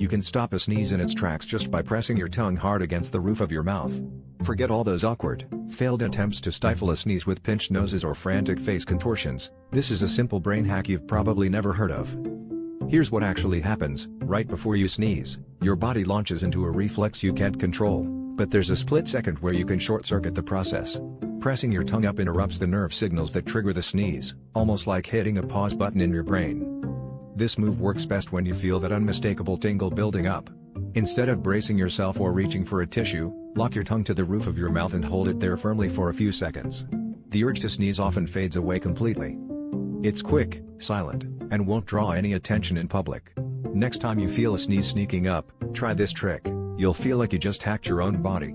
You can stop a sneeze in its tracks just by pressing your tongue hard against the roof of your mouth. Forget all those awkward, failed attempts to stifle a sneeze with pinched noses or frantic face contortions. This is a simple brain hack you've probably never heard of. Here's what actually happens. Right before you sneeze, your body launches into a reflex you can't control, but there's a split second where you can short-circuit the process. Pressing your tongue up interrupts the nerve signals that trigger the sneeze, almost like hitting a pause button in your brain. This move works best when you feel that unmistakable tingle building up. Instead of bracing yourself or reaching for a tissue, lock your tongue to the roof of your mouth and hold it there firmly for a few seconds. The urge to sneeze often fades away completely. It's quick, silent, and won't draw any attention in public. Next time you feel a sneeze sneaking up, try this trick. You'll feel like you just hacked your own body.